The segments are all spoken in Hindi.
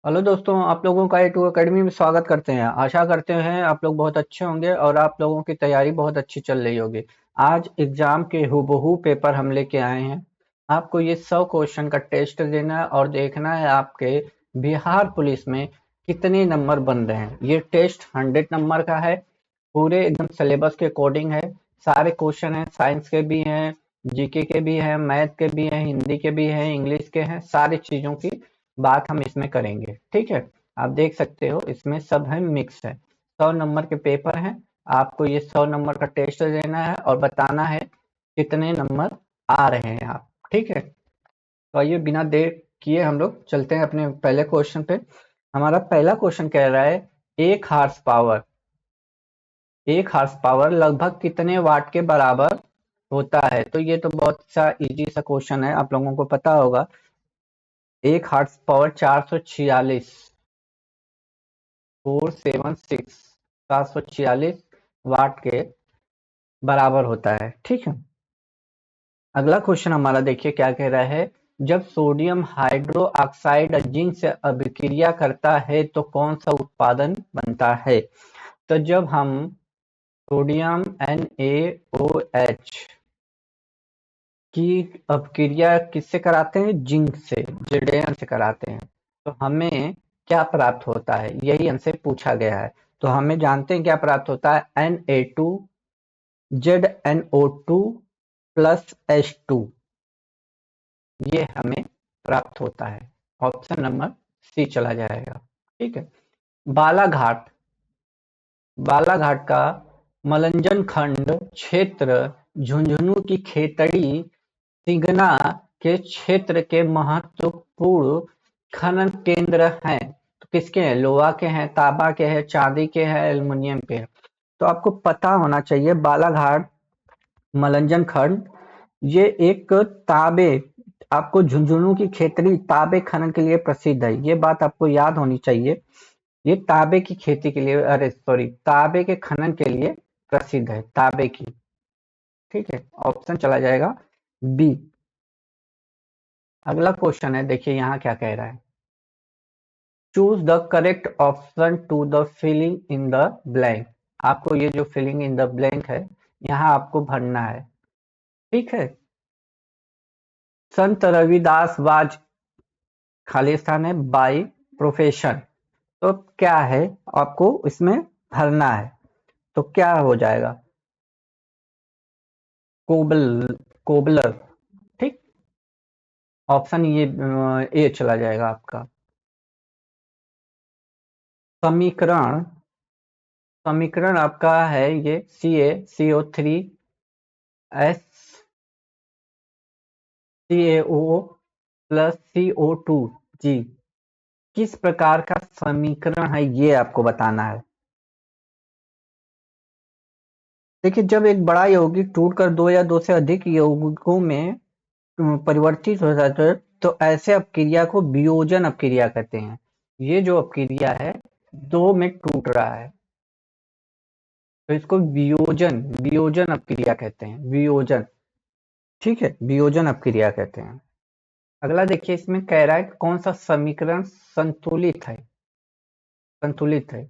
हेलो दोस्तों, आप लोगों का ए टू अकेडमी में स्वागत करते हैं। आशा करते हैं आप लोग बहुत अच्छे होंगे और आप लोगों की तैयारी बहुत अच्छी चल रही होगी। आज एग्जाम के हूबहू पेपर हम लेके आए हैं। आपको ये 100 क्वेश्चन का टेस्ट देना है और देखना है आपके बिहार पुलिस में कितने नंबर बन रहे हैं। ये टेस्ट 100 नंबर का है, पूरे एकदम सिलेबस के अकॉर्डिंग है। सारे क्वेश्चन हैं, साइंस के भी हैं, जीके के भी हैं, मैथ के भी हैं, हिंदी के भी हैं, इंग्लिश के हैं। सारी चीजों की बात हम इसमें करेंगे, ठीक है। आप देख सकते हो इसमें सब है, मिक्स है। 100 नंबर के पेपर हैं। आपको ये 100 नंबर का टेस्ट देना है और बताना है कितने नंबर आ रहे हैं आप, ठीक है। तो आइए बिना देर किए हम लोग चलते हैं अपने पहले क्वेश्चन पे। हमारा पहला क्वेश्चन कह रहा है एक हार्स पावर, एक हार्स पावर लगभग कितने वाट के बराबर होता है। तो ये तो बहुत सा इजी सा क्वेश्चन है, आप लोगों को पता होगा। एक हार्स पावर 446, 476, 746 वाट के बराबर होता है, ठीक है। अगला क्वेश्चन हमारा देखिए क्या कह रहा है। जब सोडियम हाइड्रो ऑक्साइड जिंक से अभिक्रिया करता है तो कौन सा उत्पादन बनता है। तो जब हम सोडियम NaOH की अपक्रिया किससे कराते हैं, जिंक से, Zn से कराते हैं, तो हमें क्या प्राप्त होता है, यही हमसे पूछा गया है। तो हमें जानते हैं क्या प्राप्त होता है, ZnO2 प्लस H2, ये हमें प्राप्त होता है। ऑप्शन नंबर सी चला जाएगा, ठीक है। बालाघाट, बालाघाट का मलंजन खंड क्षेत्र झुंझुनू की खेतड़ी तिगना के क्षेत्र के महत्वपूर्ण खनन केंद्र हैं। तो किसके हैं, लोहा के हैं, तांबा के हैं, चांदी के हैं, एल्युमिनियम के हैं। तो आपको पता होना चाहिए बालाघाट मलंजन खंड ये एक तांबे, आपको झुंझुनू की खेतड़ी तांबे खनन के लिए प्रसिद्ध है, ये बात आपको याद होनी चाहिए। ये तांबे की खेती के लिए, अरे सॉरी, तांबे के खनन के लिए प्रसिद्ध है, तांबे की, ठीक है। ऑप्शन चला जाएगा बी। अगला क्वेश्चन है, देखिए यहाँ क्या कह रहा है। Choose the correct option to the filling in the blank. आपको ये जो फिलिंग इन द ब्लैंक है, यहाँ आपको भरना है, ठीक है। संत रविदास वाज, खाली स्थान है, बाई प्रोफेशन। तो क्या है, आपको इसमें भरना है। तो क्या हो जाएगा, कोबल, कोबलर, ठीक। ऑप्शन ये ए चला जाएगा आपका। समीकरण, समीकरण आपका है ये CaCO3 प्लस CO2 किस प्रकार का समीकरण है, ये आपको बताना है। देखिए, जब एक बड़ा यौगिक टूटकर दो या दो से अधिक यौगिकों में परिवर्तित हो जाता है तो ऐसे अपक्रिया को वियोजन अपक्रिया कहते हैं। ये जो अपक्रिया है, दो में टूट रहा है तो इसको वियोजन, वियोजन अपक्रिया कहते हैं, वियोजन, ठीक है, वियोजन अपक्रिया कहते हैं। अगला देखिए, इसमें कह रहा है कि कौन सा समीकरण संतुलित है, संतुलित है।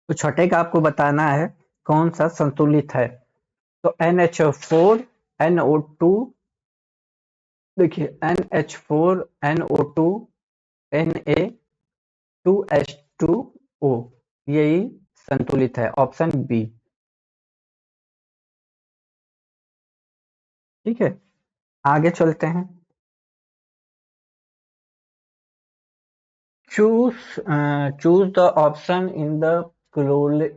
तो छठे का आपको बताना है कौन सा संतुलित है। तो NH4 NO2, देखिए NH4 NO2 Na2H2O, यही संतुलित है, ऑप्शन बी, ठीक है। आगे चलते हैं। Choose, choose the option in the close,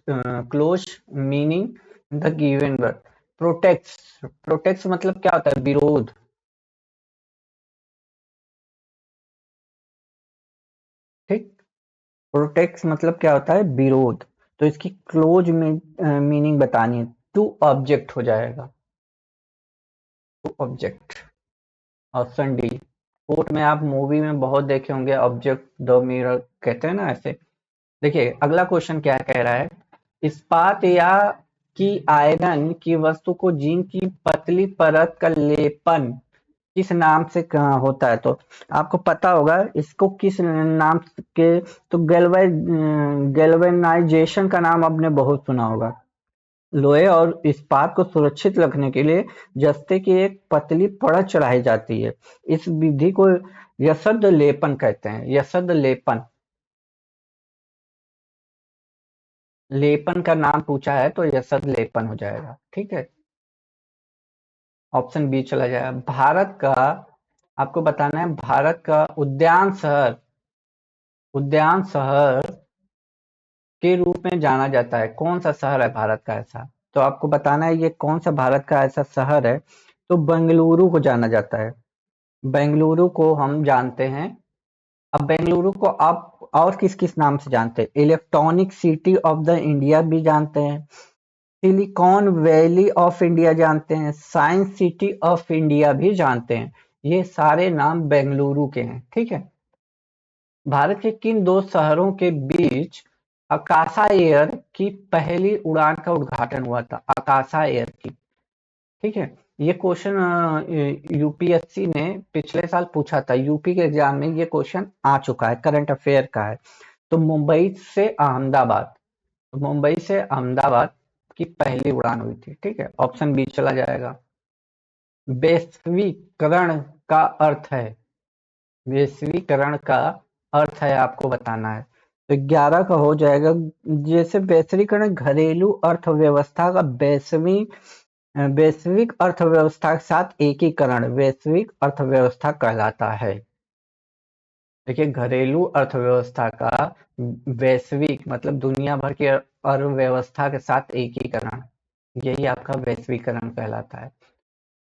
close meaning the given word. Protects, protects मतलब क्या होता है, विरोध, ठीक। प्रोटेक्ट्स मतलब क्या होता है, विरोध। तो इसकी क्लोज में मीनिंग बतानी है, टू ऑब्जेक्ट हो जाएगा, to object, option D. Court में आप मूवी में बहुत देखे होंगे, ऑब्जेक्ट द मिरर कहते हैं ना, ऐसे। देखिए अगला क्वेश्चन क्या कह रहा है। इस्पात या की आयरन की वस्तु को जिंक की पतली परत का लेपन किस नाम से होता है, तो आपको पता होगा इसको किस नाम के। तो गैल्वेनाइजेशन का नाम आपने बहुत सुना होगा। लोहे और इस्पात को सुरक्षित रखने के लिए जस्ते की एक पतली परत चढ़ाई जाती है। इस विधि को यशद लेपन कहते हैं। यशद लेपन। लेपन का नाम पूछा है तो यशद लेपन हो जाएगा। ठीक है, ऑप्शन बी चला जाएगा। भारत का, आपको बताना है भारत का उद्यान शहर के रूप में जाना जाता है। कौन सा शहर है भारत का ऐसा? तो आपको बताना है ये कौन सा भारत का ऐसा शहर है। तो बेंगलुरु को जाना जाता है। बेंगलुरु को हम जानते हैं। अब बेंगलुरु को आप और किस किस नाम से जानते हैं? Electronic city of the India भी जानते हैं, सिलिकॉन वैली ऑफ इंडिया जानते हैं, साइंस सिटी ऑफ इंडिया भी जानते हैं। ये सारे नाम बेंगलुरु के हैं। ठीक है। भारत के किन दो शहरों के बीच अकाशा एयर की पहली उड़ान का उद्घाटन हुआ था? अकाशा एयर की। ठीक है। ये क्वेश्चन यूपीएससी ने पिछले साल पूछा था। यूपी के एग्जाम में ये क्वेश्चन आ चुका है, करंट अफेयर का है। तो मुंबई से अहमदाबाद की पहली उड़ान हुई थी। ठीक है, ऑप्शन बी चला जाएगा। वैश्वीकरण का अर्थ है, वैश्वीकरण का अर्थ है आपको बताना है। तो 11 का हो जाएगा। जैसे वैश्वीकरण घरेलू अर्थव्यवस्था का वैश्विक अर्थव्यवस्था के साथ एकीकरण वैश्विक अर्थव्यवस्था कहलाता है। देखिए, घरेलू अर्थव्यवस्था का वैश्विक मतलब दुनिया भर की अर्थव्यवस्था के साथ एकीकरण, यही आपका वैश्वीकरण कहलाता है।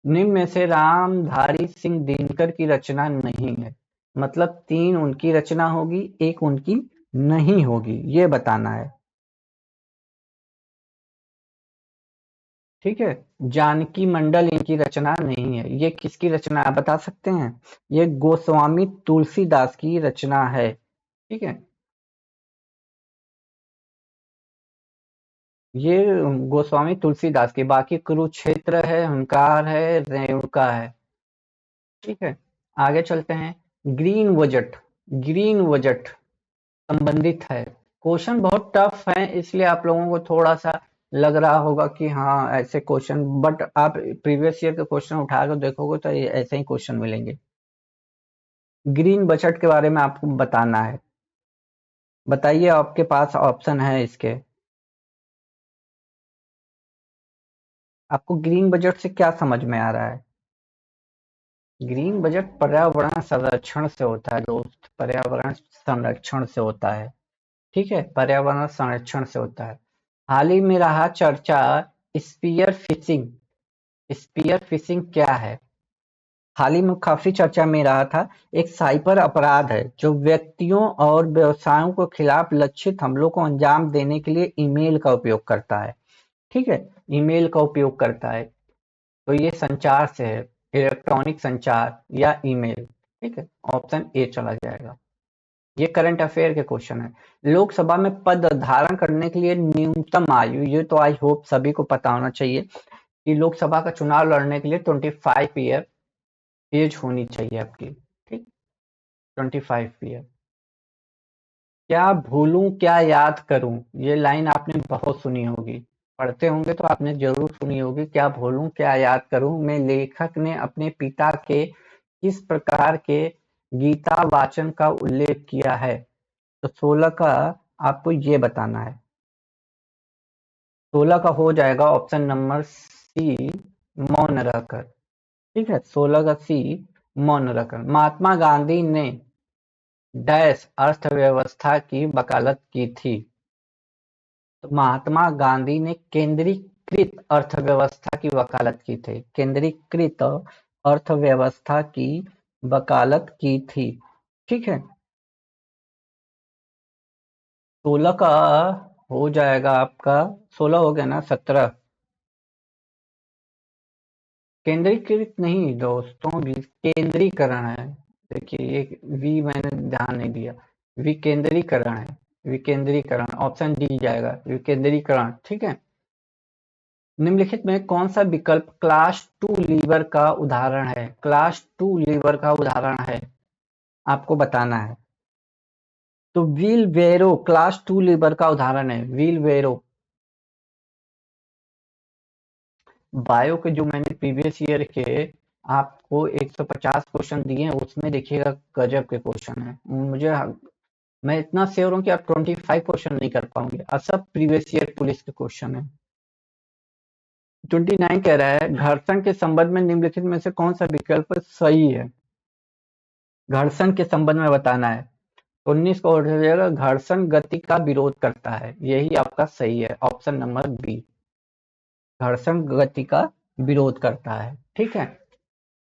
निम्न में से रामधारी सिंह दिनकर की रचना नहीं है। मतलब 3 उनकी रचना होगी, 1 उनकी नहीं होगी, ये बताना है। ठीक है। जानकी मंडल इनकी रचना नहीं है। ये किसकी रचना है, आप बता सकते हैं? ये गोस्वामी तुलसीदास की रचना है। ठीक है, ये गोस्वामी तुलसीदास की। बाकी कुरुक्षेत्र है, हुंकार है, रेणुका है। ठीक है, आगे चलते हैं। ग्रीन बजट, ग्रीन बजट संबंधित है। क्वेश्चन बहुत टफ है, इसलिए आप लोगों को थोड़ा सा लग रहा होगा कि हाँ ऐसे क्वेश्चन, बट आप प्रीवियस ईयर के क्वेश्चन उठा कर देखोगे तो ये ऐसे ही क्वेश्चन मिलेंगे। ग्रीन बजट के बारे में आपको बताना है। बताइए, आपके पास ऑप्शन है इसके। आपको ग्रीन बजट से क्या समझ में आ रहा है? ग्रीन बजट पर्यावरण संरक्षण से होता है दोस्त, पर्यावरण संरक्षण से होता है। ठीक है, पर्यावरण संरक्षण से होता है। हाल ही में रहा चर्चा स्पीयर फिशिंग। स्पीयर फिशिंग क्या है? हाल ही में काफी चर्चा में रहा था। एक साइबर अपराध है जो व्यक्तियों और व्यवसायों के खिलाफ लक्षित हमलों को अंजाम देने के लिए ईमेल का उपयोग करता है। ठीक है, ईमेल का उपयोग करता है। तो ये संचार से है, इलेक्ट्रॉनिक संचार या ईमेल। ठीक है, ऑप्शन ए चला जाएगा। ये करंट अफेयर के क्वेश्चन है। लोकसभा में पद धारण करने के लिए न्यूनतम आयु, ये तो आई होप सभी को पता होना चाहिए कि लोकसभा का चुनाव लड़ने के लिए 25 ईयर एज होनी चाहिए आपकी। ठीक, 25 ईयर। क्या भूलूं क्या याद करूं, ये लाइन आपने बहुत सुनी होगी, पढ़ते होंगे तो आपने जरूर सुनी होगी। क्या भूलूं क्या याद करूं में लेखक ने अपने पिता के किस प्रकार के गीता वाचन का उल्लेख किया है? तो 16 का आपको ये बताना है। 16 का हो जाएगा ऑप्शन नंबर सी, मौन रहकर। ठीक है, 16 का सी, मौन रहकर। महात्मा गांधी ने डैश अर्थव्यवस्था की वकालत की थी। तो महात्मा गांधी ने केंद्रीकृत अर्थव्यवस्था की वकालत की थी। केंद्रीकृत अर्थव्यवस्था की वकालत की थी। ठीक है, 16 का हो जाएगा आपका। 16 हो गया ना, 17। केंद्रीकृत नहीं दोस्तों, केंद्रीकरण है। देखिए ये वी मैंने ध्यान नहीं दिया। विकेंद्रीकरण है, विकेंद्रीकरण। ऑप्शन डी जाएगा, विकेंद्रीकरण। ठीक है, निम्नलिखित में कौन सा विकल्प क्लास टू लीवर का उदाहरण है? क्लास टू लीवर का उदाहरण है, आपको बताना है। तो व्हील वेरो क्लास टू लीवर का उदाहरण है, व्हील वेरो। बायो के जो मैंने प्रीवियस ईयर के आपको 150 क्वेश्चन दिए हैं, उसमें देखिएगा गजब के क्वेश्चन है। मैं इतना श्योर हूँ कि आप 25 क्वेश्चन नहीं कर पाओगे, और सब प्रीवियस ईयर पुलिस के क्वेश्चन है। 29 कह रहा है घर्षण के संबंध में निम्नलिखित में से कौन सा विकल्प सही है? घर्षण के संबंध में बताना है। 19 को हो जाएगा घर्षण गति का विरोध करता है, यही आपका सही है, ऑप्शन नंबर बी। घर्षण गति का विरोध करता है। ठीक है,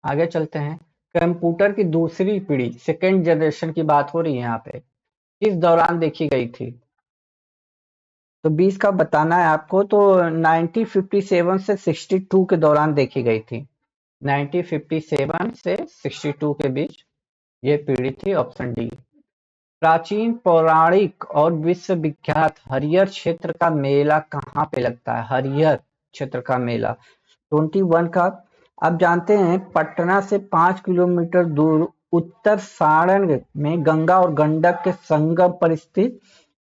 आगे चलते हैं। कंप्यूटर की दूसरी पीढ़ी, सेकेंड जनरेशन की बात हो रही है यहाँ पे, किस दौरान देखी गई थी? तो 20 का बताना है आपको। तो 1957 से 62 के दौरान देखी गई थी। 1957 से 62 के बीच ये पीढ़ी थी, ऑप्शन डी। प्राचीन पौराणिक और विश्वविख्यात हरिहर क्षेत्र का मेला कहाँ पे लगता है? हरिहर क्षेत्र का मेला 21 का। आप जानते हैं पटना से 5 किलोमीटर दूर उत्तर सारण में गंगा और गंडक के संगम पर स्थित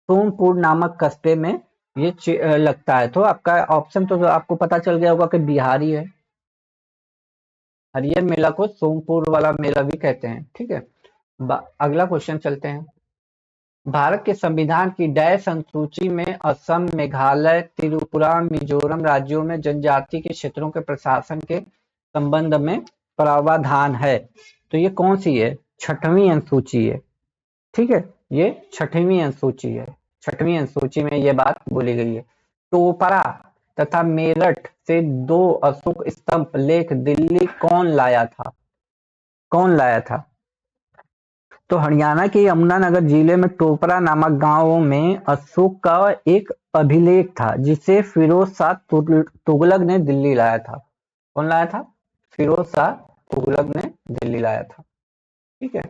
सोमपुर नामक कस्बे में ये लगता है। तो आपका ऑप्शन तो आपको पता चल गया होगा कि बिहारी है। हरियर मेला को सोमपुर वाला मेला भी कहते हैं। ठीक है, अगला क्वेश्चन चलते हैं। भारत के संविधान की डैश अनुसूची में असम, मेघालय, त्रिपुरा, मिजोरम राज्यों में जनजाति के क्षेत्रों के प्रशासन के संबंध में प्रावधान है। तो ये कौन सी है? छठवीं अनुसूची है। ठीक है, ये छठवीं अनुसूची है। छठवीं अनुसूची में ये बात बोली गई है। टोपरा तथा मेरठ से 2 अशोक स्तंभ लेख दिल्ली कौन लाया था? कौन लाया था? तो हरियाणा के यमुनानगर जिले में टोपरा नामक गांव में अशोक का एक अभिलेख था, जिसे फिरोज शाह तुगलक ने दिल्ली लाया था। कौन लाया था? फिरोज शाह तुगलक ने दिल्ली लाया था। ठीक है,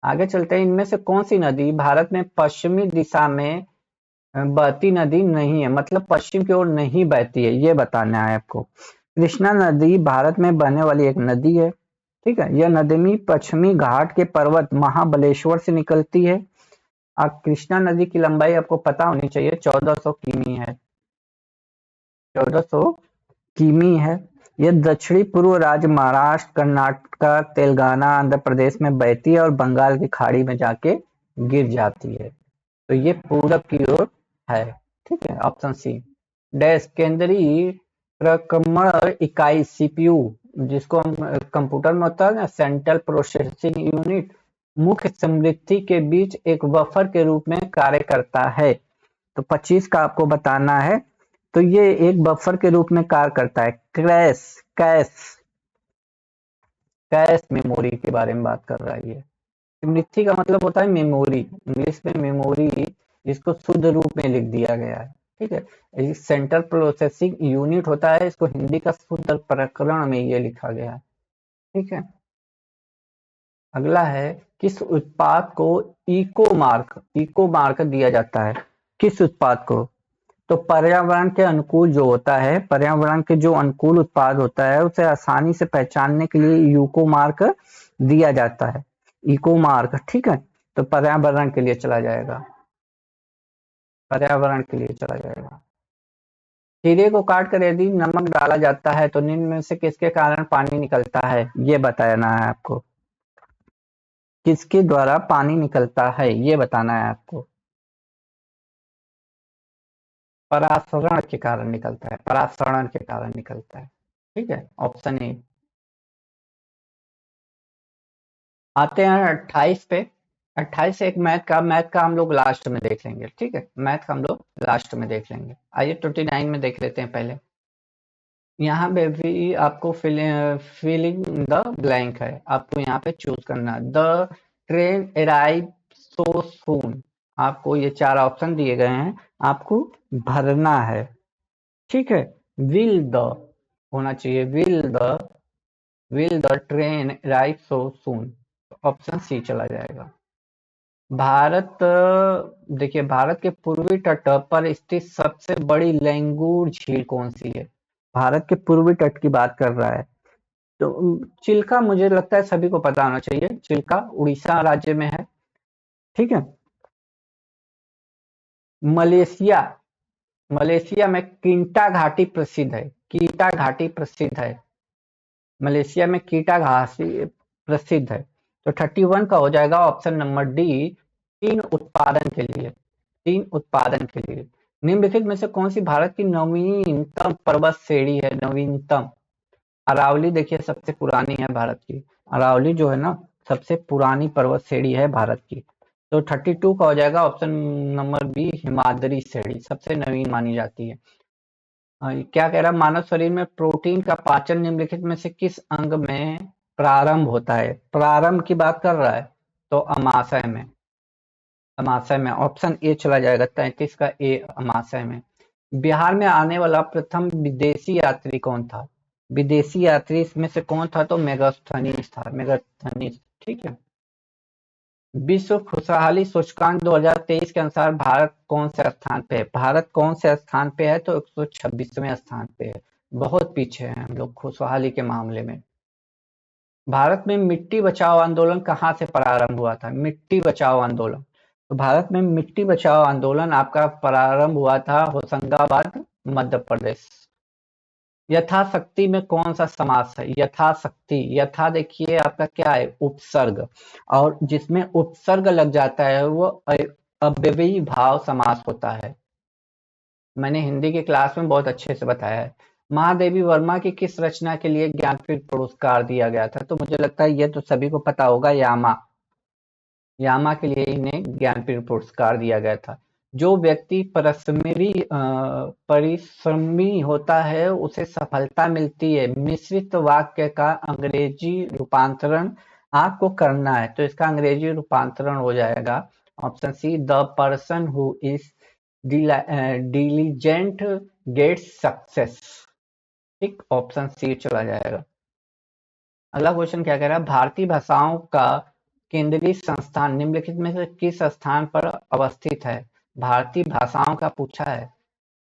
आगे चलते हैं। इनमें से कौन सी नदी भारत में पश्चिमी दिशा में बहती नदी नहीं है, मतलब पश्चिम की ओर नहीं बहती है, ये बताना है आपको। कृष्णा नदी भारत में बहने वाली एक नदी है। ठीक है, यह नदी पश्चिमी घाट के पर्वत महाबलेश्वर से निकलती है। अब कृष्णा नदी की लंबाई आपको पता होनी चाहिए, 1400 किमी है। 1400 किमी है। यह दक्षिणी पूर्व राज्य महाराष्ट्र, कर्नाटक, तेलंगाना, आंध्र प्रदेश में बहती है और बंगाल की खाड़ी में जाके गिर जाती है। तो ये पूरब की ओर है। ठीक है, ऑप्शन सी। डैश केंद्रीय प्रक्रमण इकाई सीपीयू, जिसको हम कंप्यूटर में होता है ना, सेंट्रल प्रोसेसिंग यूनिट, मुख्य स्मृति के बीच एक बफर के रूप में कार्य करता है। तो 25 का आपको बताना है। तो ये एक बफर के रूप में कार्य करता है। कैश कैश कैश मेमोरी के बारे में बात कर रहा है ये। स्मृति का मतलब होता है मेमोरी, इंग्लिश में मेमोरी, जिसको शुद्ध रूप में लिख दिया गया है। ठीक है, सेंट्रल प्रोसेसिंग यूनिट होता है, इसको हिंदी का शुद्ध प्रकरण में ये लिखा गया है। ठीक है, अगला है किस उत्पाद को इको मार्क दिया जाता है? किस उत्पाद को? तो पर्यावरण के अनुकूल जो होता है, पर्यावरण के जो अनुकूल उत्पाद होता है, उसे आसानी से पहचानने के लिए यूको मार्क दिया जाता है। इको मार्क, ठीक है, तो पर्यावरण के लिए चला जाएगा। पर्यावरण के लिए चला जाएगा। खीरे को काट कर यदि नमक डाला जाता है तो निम्न में से किसके कारण पानी निकलता है? ये बताना है आपको। किसके द्वारा पानी निकलता है ये बताना है आपको। परासरण के कारण निकलता है, परासरण के कारण निकलता है। ठीक है, ऑप्शन ए। आते हैं 28 पे। 28 से एक मैथ का हम लोग लास्ट में देख लेंगे। ठीक है, मैथ का हम लोग लास्ट में देख लेंगे। आइए 29 में देख लेते हैं पहले। यहाँ पे भी आपको फिलिंग द ब्लैंक है, आपको यहाँ पे चूज करना है। द ट्रेन अराइव सो सून, आपको ये 4 ऑप्शन दिए गए हैं, आपको भरना है। ठीक है, विल द होना चाहिए, will the train arrive so soon, option C चला जाएगा। भारत, देखिए भारत के पूर्वी तट पर स्थित सबसे बड़ी लैंगूर झील कौन सी है? भारत के पूर्वी तट की बात कर रहा है। तो चिल्का मुझे लगता है सभी को पता होना चाहिए, चिल्का उड़ीसा राज्य में है। ठीक है। मलेशिया, मलेशिया में कींटा घाटी प्रसिद्ध है, कीटा घाटी प्रसिद्ध है। मलेशिया में कीटा घाटी प्रसिद्ध है। तो 31 का हो जाएगा ऑप्शन नंबर डी, तीन उत्पादन के लिए, तीन उत्पादन के लिए। निम्नलिखित में से कौन सी भारत की नवीनतम पर्वत श्रेणी है? नवीनतम, अरावली देखिए सबसे पुरानी है भारत की। अरावली जो है ना, सबसे पुरानी पर्वत श्रेणी है भारत की। तो 32 का हो जाएगा ऑप्शन नंबर बी, हिमाद्री श्रेणी सबसे नवीन मानी जाती है। क्या कह रहा है? मानव शरीर में प्रोटीन का पाचन निम्नलिखित में से किस अंग में प्रारंभ होता है? प्रारंभ की बात कर रहा है, तो अमाशय में, अमाशय में ऑप्शन ए चला जाएगा, 33 का ए अमाशय में। बिहार में आने वाला प्रथम विदेशी यात्री कौन था? विदेशी यात्री इसमें से कौन था? तो मेगास्थनीज था, मेगास्थनीज। ठीक है। विश्व खुशहाली सूचकांक 2023 के अनुसार भारत कौन से स्थान पे है? भारत कौन से स्थान पे है? तो 126वें स्थान पे है। बहुत पीछे हैं हम लोग खुशहाली के मामले में। भारत में मिट्टी बचाओ आंदोलन कहाँ से प्रारंभ हुआ था? मिट्टी बचाओ आंदोलन, तो भारत में मिट्टी बचाओ आंदोलन आपका प्रारंभ हुआ था होशंगाबाद, मध्य प्रदेश। यथाशक्ति में कौन सा समास है? यथाशक्ति, यथा देखिए आपका क्या है? उपसर्ग, और जिसमें उपसर्ग लग जाता है वो अव्ययी भाव समास होता है। मैंने हिंदी की क्लास में बहुत अच्छे से बताया है। महादेवी वर्मा की किस रचना के लिए ज्ञानपीठ पुरस्कार दिया गया था? तो मुझे लगता है ये तो सभी को पता होगा, यामा, यामा के लिए इन्हें ज्ञानपीठ पुरस्कार दिया गया था। जो व्यक्ति परिश्रमी होता है उसे सफलता मिलती है। मिश्रित वाक्य का अंग्रेजी रूपांतरण आपको करना है, तो इसका अंग्रेजी रूपांतरण हो जाएगा option C, the person who is diligent gets success. ठीक, ऑप्शन सी चला जाएगा। अगला क्वेश्चन क्या कह रहा है? भारतीय भाषाओं का केंद्रीय संस्थान निम्नलिखित में से किस स्थान पर अवस्थित है? भारतीय भाषाओं का पूछा है,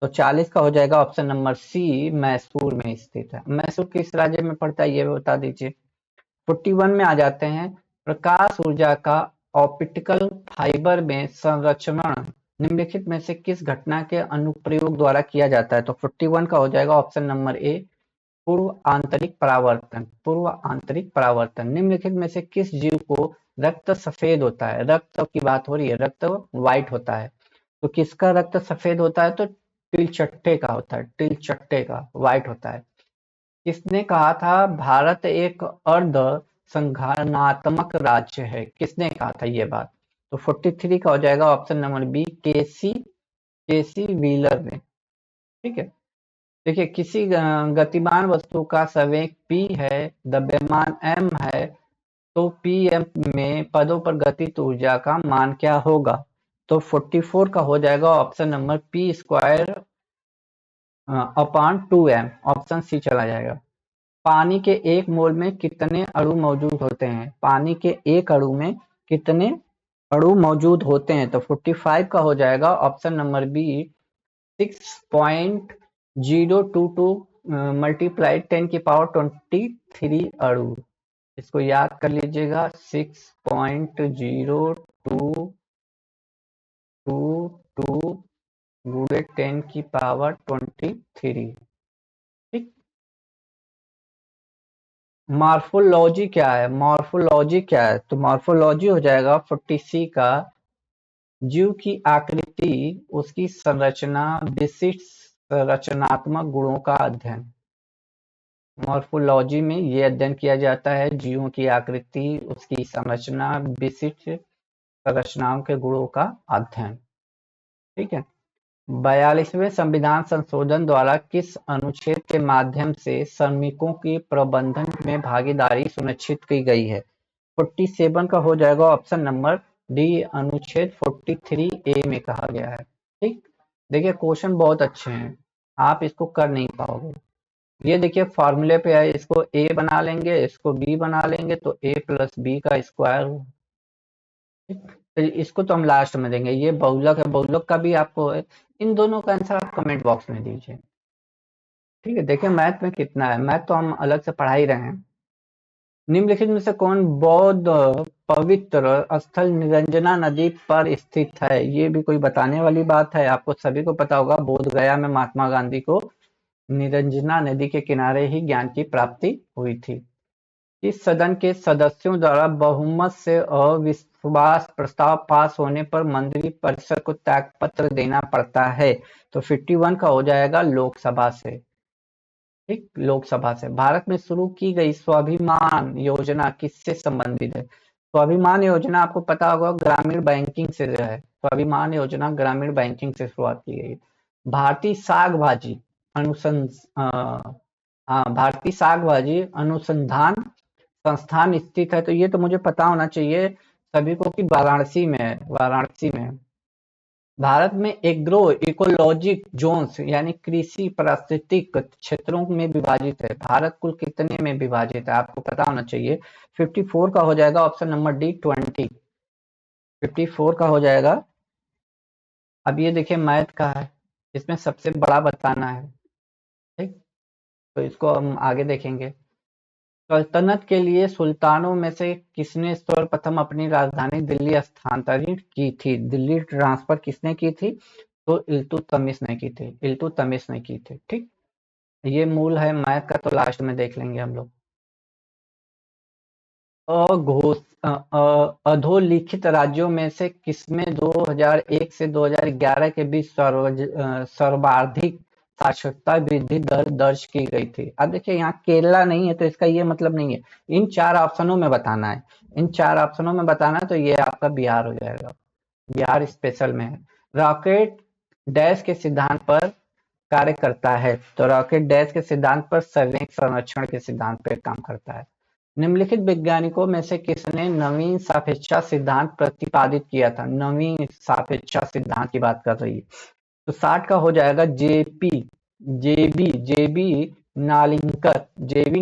तो 40 का हो जाएगा ऑप्शन नंबर सी, मैसूर में स्थित है। मैसूर किस राज्य में पड़ता है ये भी बता दीजिए। 41 में आ जाते हैं। प्रकाश ऊर्जा का ऑप्टिकल फाइबर में संरक्षण निम्नलिखित में से किस घटना के अनुप्रयोग द्वारा किया जाता है? तो 41 का हो जाएगा ऑप्शन नंबर ए, पूर्व आंतरिक परावर्तन। पूर्व आंतरिक परावर्तन। निम्नलिखित में से किस जीव को रक्त सफेद होता है? रक्त की बात हो रही है, रक्त व्हाइट होता है, तो किसका रक्त सफेद होता है? तो तिलचट्टे का होता है, तिलचट्टे का व्हाइट होता है। किसने कहा था भारत एक अर्ध संगठनात्मक राज्य है? किसने कहा था ये बात? तो 43 का हो जाएगा ऑप्शन नंबर बी, केसी, केसी व्हीलर ने। ठीक है। देखिए, किसी गतिमान वस्तु का संवेग p है, द्रव्यमान m है, तो pm में पदों पर गतिज ऊर्जा का मान क्या होगा? तो 44 का हो जाएगा option number p square upon 2m, option C चला जाएगा। पानी के एक मोल में कितने अणु मौजूद होते हैं? पानी के एक अणु में कितने अणु मौजूद होते हैं? तो 45 का हो जाएगा ऑप्शन नंबर बी, 6.022 मल्टीप्लाइड 10⁻23 अणु। इसको याद कर लीजिएगा, 6.022 गुणे 10⁻23। ठीक। मॉर्फोलॉजी क्या है? मॉर्फोलॉजी क्या है? तो मॉर्फोलॉजी हो जाएगा 40C का, जीव की आकृति, उसकी संरचना, विशिष्ट संरचनात्मक गुणों का अध्ययन। मॉर्फोलॉजी में ये अध्ययन किया जाता है जीवों की आकृति, उसकी संरचना, विशिष्ट संरचनाओं के गुणों का अध्ययन। ठीक है। 42वें संविधान संशोधन द्वारा किस अनुच्छेद के माध्यम से श्रमिकों की प्रबंधन में भागीदारी सुनिश्चित की गई है? 47 का हो जाएगा ऑप्शन नंबर डी, अनुच्छेद 43A में कहा गया है। ठीक। देखिए, क्वेश्चन बहुत अच्छे हैं, आप इसको कर नहीं पाओगे। ये देखिए फॉर्मूले पे है, इसको ए बना लेंगे, इसको बी बना लेंगे, तो ए प्लस बी का स्क्वायर। तो इसको तो हम लास्ट में देंगे। ये बहुलक है, बहुलक का भी आपको है। इन दोनों का आंसर आप कमेंट बॉक्स में दीजिए। ठीक है, देखिए मैथ में कितना है, मैथ तो हम अलग से पढ़ा ही रहे हैं। निम्नलिखित में से कौन बौद्ध पवित्र स्थल निरंजना नदी पर स्थित है? ये भी कोई बताने वाली बात है? आपको सभी को पता होगा, बोध गया में महात्मा गांधी को निरंजना नदी के किनारे ही ज्ञान की प्राप्ति हुई थी। इस सदन के सदस्यों द्वारा बहुमत से अविश्वास प्रस्ताव पास होने पर मंत्री परिषद को त्यागपत्र देना पड़ता है। तो 51 का हो जाएगा लोकसभा से। ठीक, लोकसभा से। भारत में शुरू की गई स्वाभिमान योजना किससे संबंधित है? स्वाभिमान योजना आपको पता होगा, ग्रामीण बैंकिंग से जो है, स्वाभिमान योजना ग्रामीण बैंकिंग से शुरुआत की गई। भारतीय साग भाजी हाँ, भारतीय साग भाजी अनुसंधान संस्थान स्थित है, तो ये तो मुझे पता होना चाहिए सभी को कि वाराणसी में है, वाराणसी में है। भारत में एग्रो इकोलॉजिक जोन्स यानी कृषि पारिस्थितिक क्षेत्रों में विभाजित है। भारत कुल कितने में विभाजित है आपको पता होना चाहिए। 54 का हो जाएगा ऑप्शन नंबर डी 20। 54 का हो जाएगा। अब ये देखिए मैथ का है, इसमें सबसे बड़ा बताना है। ठीक, तो इसको हम आगे देखेंगे। सल्तनत के लिए सुल्तानों में से किसने सर्वप्रथम अपनी राजधानी दिल्ली स्थानांतरित की थी? दिल्ली ट्रांसफर किसने की थी? तो इल्तुतमिश ने की थी, इल्तुतमिश ने की थी। ठीक, ये मूल है मैथ का, तो लास्ट में देख लेंगे हम लोग। अधोलिखित राज्यों में से किसमें 2001 से 2011 के बीच सर्वाधिक साक्षरता वृद्धि दर दर्ज की गई थी? अब देखिए यहाँ केरला नहीं है, तो इसका ये मतलब नहीं है। इन चार ऑप्शनों में बताना है, इन चार ऑप्शनों में बताना है, तो ये आपका बिहार हो जाएगा। बिहार स्पेशल में है। रॉकेट डैश के सिद्धांत पर कार्य करता है? तो रॉकेट डैश के सिद्धांत पर संवेग संरक्षण के सिद्धांत पर काम करता है। निम्नलिखित वैज्ञानिकों में से किसने नवीन सापेक्षता सिद्धांत प्रतिपादित किया था? नवीन सापेक्षता सिद्धांत की बात कर रही है। तो 60 का हो जाएगा जेबी नालिंकर, जेबी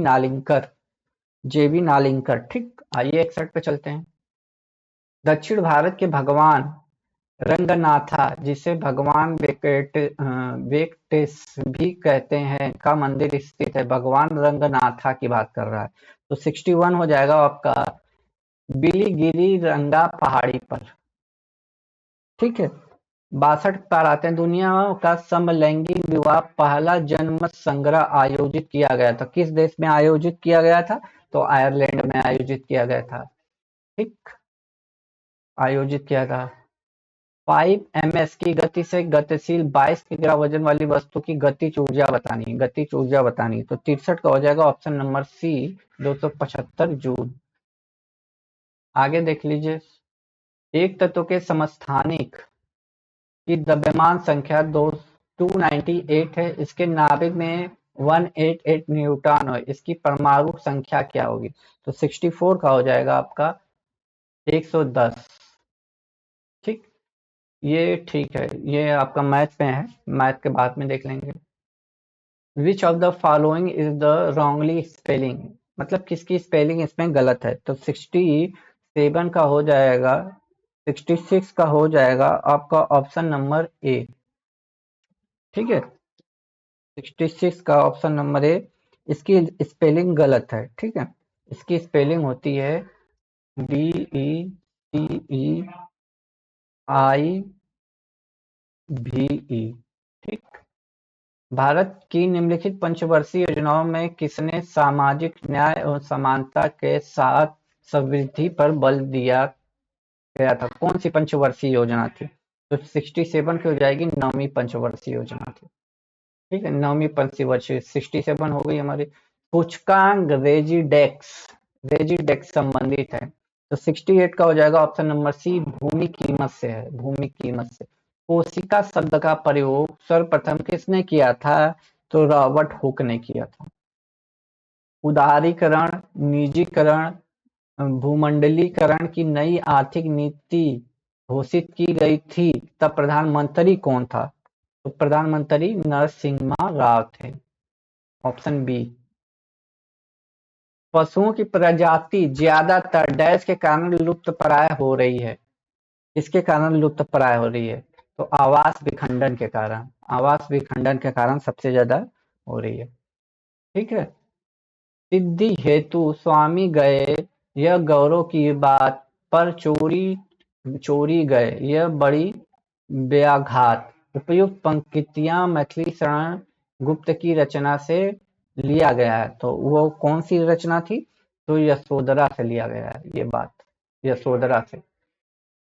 नालिंकर। ठीक, आइए 61 पे चलते हैं। दक्षिण भारत के भगवान रंगनाथा, जिसे भगवान वेंकटेश भी कहते हैं, का मंदिर स्थित है? भगवान रंगनाथा की बात कर रहा है। तो 61 हो जाएगा आपका बिलीगिरी रंगा पहाड़ी पर। ठीक है, 62 पर आते हैं। दुनिया का समलैंगी विवाह पहला जनमत संग्रह आयोजित किया गया था? किस देश में आयोजित किया गया था? तो आयरलैंड में आयोजित किया गया था। ठीक, आयोजित किया था। 5 ms की गति से गतिशील 22 किग्रा वजन वाली वस्तु की गतिज ऊर्जा बतानी, गतिज ऊर्जा बतानी। तो 63 का हो जाएगा ऑप्शन नंबर सी 275 जूल। आगे देख लीजिए। एक तत्व के समस्थानिक की द्रव्यमान संख्या 298 है, इसके नाभिक में 188 न्यूट्रॉन है, इसकी परमाणु संख्या क्या होगी? तो 64 का हो जाएगा आपका 110। ठीक, ये ठीक है, ये आपका मैथ में है, मैथ के बाद में देख लेंगे। Which of the following is the wrongly spelling, मतलब किसकी स्पेलिंग इसमें गलत है? तो 67 का हो जाएगा, 66 का हो जाएगा आपका ऑप्शन नंबर ए। ठीक है, 66 का ऑप्शन नंबर ए, इसकी स्पेलिंग गलत है। ठीक है, इसकी स्पेलिंग होती है DECEIVE। ठीक, भारत की निम्नलिखित पंचवर्षीय योजनाओं में किसने सामाजिक न्याय और समानता के साथ समृद्धि पर बल दिया गया था? कौन सी पंचवर्षीय योजना थी? तो 67 की हो जाएगी, नौवीं पंचवर्षीय योजना थी। ठीक है, नौवीं पंचवर्षीय 67 हो गई हमारी। सूचकांक रेजिडेक्स संबंधित है? तो 68 का हो जाएगा ऑप्शन नंबर सी, भूमि कीमत से है, भूमि कीमत से। कोशिका शब्द का प्रयोग सर्वप्रथम किसने किया था? तो रॉबर्ट हुक ने किया था। उदारीकरण, निजीकरण, भूमंडलीकरण की नई आर्थिक नीति घोषित की गई थी, तब प्रधानमंत्री कौन था? तो प्रधानमंत्री नरसिम्हा राव थे, ऑप्शन बी। पशुओं की प्रजाति ज्यादातर डैश के कारण लुप्त प्राय हो रही है? किसके कारण लुप्त प्राय हो रही है? तो आवास विखंडन के कारण, आवास विखंडन के कारण सबसे ज्यादा हो रही है। ठीक है। सिद्धि हेतु स्वामी गए, यह गौरव की बात, पर चोरी चोरी गए, यह बड़ी व्याघात। उपयुक्त पंक्तियां मैथिली शरण गुप्त की रचना से लिया गया है। तो वो कौन सी रचना थी? तो यशोधरा से लिया गया है ये बात, यशोधरा से।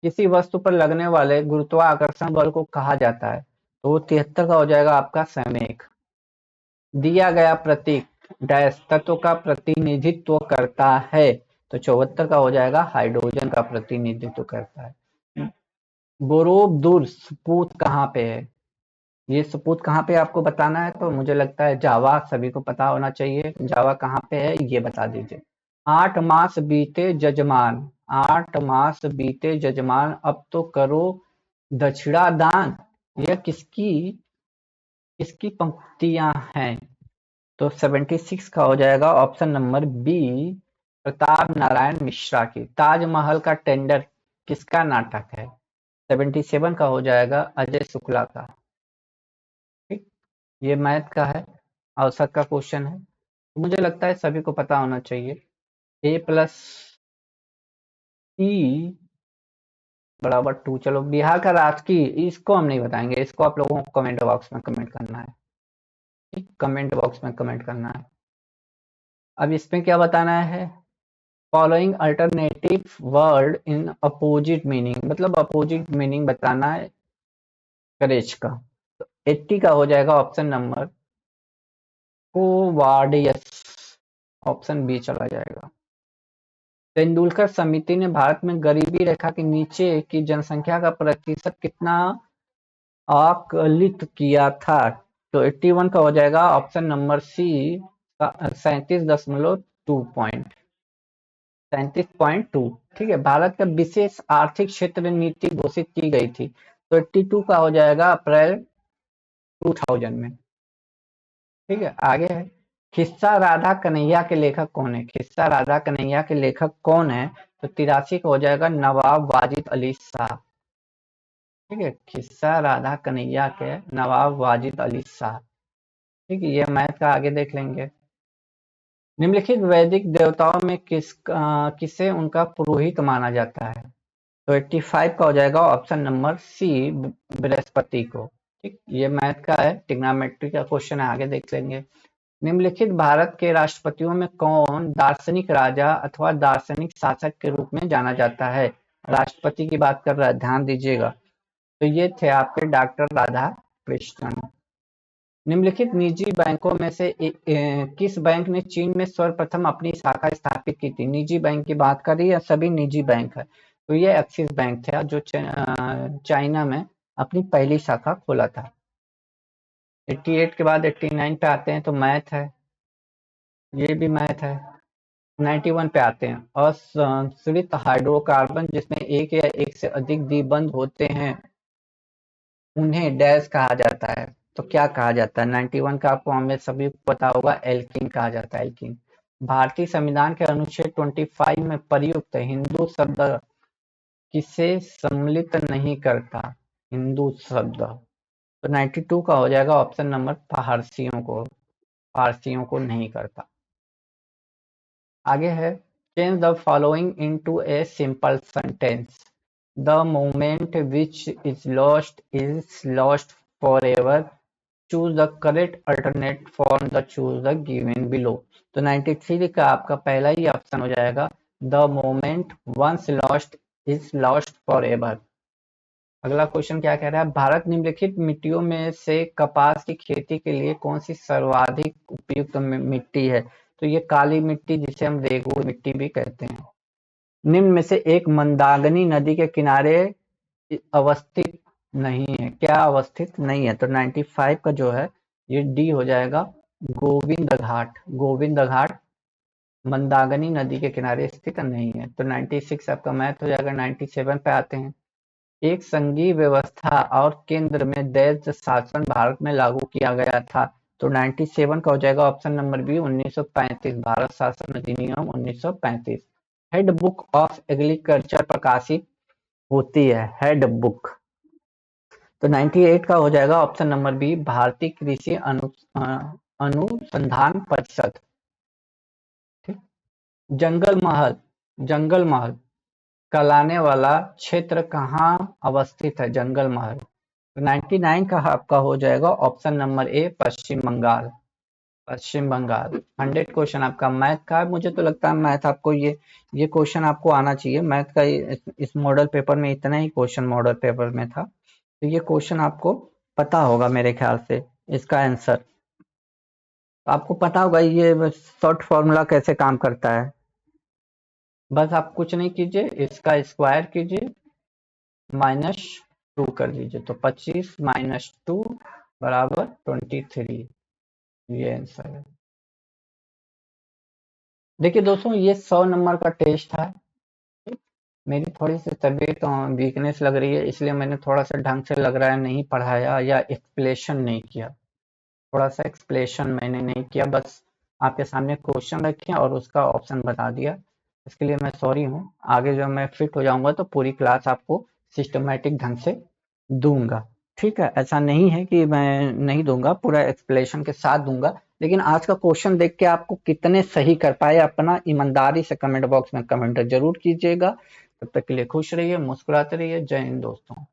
किसी वस्तु पर लगने वाले गुरुत्वाकर्षण बल को कहा जाता है। तो वो 73 का हो जाएगा आपका संवेग। दिया गया प्रतीक डैश तत्व का प्रतिनिधित्व करता है। तो 74 का हो जाएगा हाइड्रोजन का प्रतिनिधित्व करता है। बोरोबदूर सपूत कहाँ पे है? ये सपूत कहाँ पे आपको बताना है। तो मुझे लगता है जावा सभी को पता होना चाहिए। जावा कहाँ पे है ये बता दीजिए। 8 मास बीते जजमान, 8 मास बीते जजमान, अब तो करो दक्षिणा दान। यह किसकी किसकी पंक्तियां हैं? तो 76 का हो जाएगा option number B, Pratap Narayan Mishra की। ताजमहल का टेंडर किसका नाटक है? 77 का हो जाएगा अजय शुक्ला का। ठीक, ये मैथ का है, औसत का क्वेश्चन है। तो मुझे लगता है सभी को पता होना चाहिए। ए प्लस ई बराबर 2। चलो बिहार का राजकीय, इसको हम नहीं बताएंगे, इसको आप लोगों को कमेंट बॉक्स में कमेंट करना है। ठीक, कमेंट बॉक्स में कमेंट करना है। अब इसमें क्या बताना है? Following alternative word in opposite meaning, मतलब अपोजिट मीनिंग बताना है करेज का। तो 80 का हो जाएगा ऑप्शन नंबर कोवार्डियस, ऑप्शन बी चला जाएगा। तेंदुलकर समिति ने भारत में गरीबी रेखा के नीचे की जनसंख्या का प्रतिशत कितना आकलित किया था? तो 81 का हो जाएगा ऑप्शन नंबर सी, 37.2 पॉइंट, 37.2। ठीक है। भारत का विशेष आर्थिक क्षेत्र नीति घोषित की गई थी। तो 82 का हो जाएगा अप्रैल 2000 में। ठीक है। आगे है, खिस्सा राधा कन्हैया के लेखक कौन है? खिस्सा राधा कन्हैया के लेखक कौन है? तो 83 का हो जाएगा नवाब वाजिद अली शाह। ठीक है। खिस्सा राधा कन्हैया के नवाब वाजिद अली शाह। ठीक है। ये मैथ का आगे देख लेंगे। निम्नलिखित वैदिक देवताओं में किसे उनका पुरोहित माना जाता है? तो 85 का हो जाएगा ऑप्शन नंबर सी, बृहस्पति को। ठीक, ये मैथ का है, ट्रिग्नोमेट्री का क्वेश्चन है, आगे देख लेंगे। निम्नलिखित भारत के राष्ट्रपतियों में कौन दार्शनिक राजा अथवा दार्शनिक शासक के रूप में जाना जाता है? राष्ट्रपति की बात कर रहा है, ध्यान दीजिएगा। तो ये थे आपके डॉक्टर राधा कृष्णन। निम्नलिखित निजी बैंकों में से किस बैंक ने चीन में सर्वप्रथम अपनी शाखा स्थापित की थी? निजी बैंक की बात कर रही है, सभी निजी बैंक है। तो ये एक्सिस बैंक था जो चाइना में अपनी पहली शाखा खोला था। 88 के बाद 89 पे आते हैं तो मैथ है, ये भी मैथ है। 91 पे आते हैं, असंतुलित हाइड्रोकार्बन जिसमें एक या एक से अधिक द्विबंध होते हैं उन्हें डैश कहा जाता है। तो क्या कहा जाता है? 91 का आपको हमें सभी को पता होगा, एल्कीन कहा जाता है, एल्कीन। भारतीय संविधान के अनुच्छेद 25 में प्रयुक्त हिंदू शब्द किसे सम्मिलित नहीं करता? हिंदू शब्द। तो 92 का हो जाएगा ऑप्शन नंबर पारसियों को, पारसियों को नहीं करता। आगे है, change the following into a simple sentence. The moment which is lost for ever, choose the correct alternate for the choose the given below. तो 93 का आपका पहला ही ऑप्शन हो जाएगा, the moment once lost is lost for ever. अगला क्वेश्चन क्या कह रहा है? भारत निम्नलिखित मिट्टियों में से कपास की खेती के लिए कौन सी सर्वाधिक उपयुक्त मिट्टी है? तो ये काली मिट्टी, जिसे हम रेगूर मिट्टी भी कहते हैं। निम्न में से एक मंदाकिनी नदी के किनारे अवस्थित नहीं है। क्या अवस्थित नहीं है? तो 95 का जो है ये डी हो जाएगा, गोविंद घाट। गोविंद घाट मंदाकिनी नदी के किनारे स्थित नहीं है। तो 96 आपका मैथ हो जाएगा। 97 पे आते हैं, एक संघीय व्यवस्था और केंद्र में दैत्य शासन भारत में लागू किया गया था। तो 97 का हो जाएगा ऑप्शन नंबर बी, 1935, भारत शासन अधिनियम 1935। हेड बुक ऑफ एग्रीकल्चर प्रकाशित होती है, हेड बुक। तो 98 का हो जाएगा ऑप्शन नंबर बी, भारतीय कृषि अनुसंधान परिषद। ठीक। जंगल महल कहलाने वाला क्षेत्र कहाँ अवस्थित है? जंगल महल। 99 का आपका हो जाएगा option number A, Paschim Bangal. Paschim Bangal. 100 question आपका मैथ का है। मुझे तो लगता है मैथ आपको ये क्वेश्चन आपको आना चाहिए। मैथ का इस मॉडल पेपर में इतना ही क्वेश्चन मॉडल पेपर में था, तो ये क्वेश्चन आपको पता होगा मेरे ख्याल से इसका आंसर। आपको पता होगा ये शॉर्ट फॉर्मूला कैसे काम करता है। बस आप कुछ नहीं कीजिए, इसका स्क्वायर कीजिए, -2 कर दीजिए, तो 25 - 2 बराबर 23। ये आंसर है। देखिए दोस्तों, ये 100 नंबर का टेस्ट था। मेरी थोड़ी सी तबीयत वीकनेस लग रही है, इसलिए मैंने थोड़ा सा ढंग से लग रहा है नहीं पढ़ाया या एक्सप्लेशन नहीं किया। थोड़ा सा एक्सप्लेशन मैंने नहीं किया, बस आपके सामने क्वेश्चन रखे और उसका ऑप्शन बता दिया। इसके लिए मैं सॉरी हूँ। आगे जब मैं फिट हो जाऊंगा तो पूरी क्लास आपको सिस्टमेटिक ढंग से दूंगा। ठीक है, ऐसा नहीं है कि मैं नहीं दूंगा, पूरा एक्सप्लेनेशन के साथ दूंगा। लेकिन आज का क्वेश्चन देख के आपको कितने सही कर पाए, अपना ईमानदारी से कमेंट बॉक्स में कमेंट जरूर कीजिएगा। तब तक के लिए खुश रहिए, मुस्कुराते रहिए। जय हिंद दोस्तों।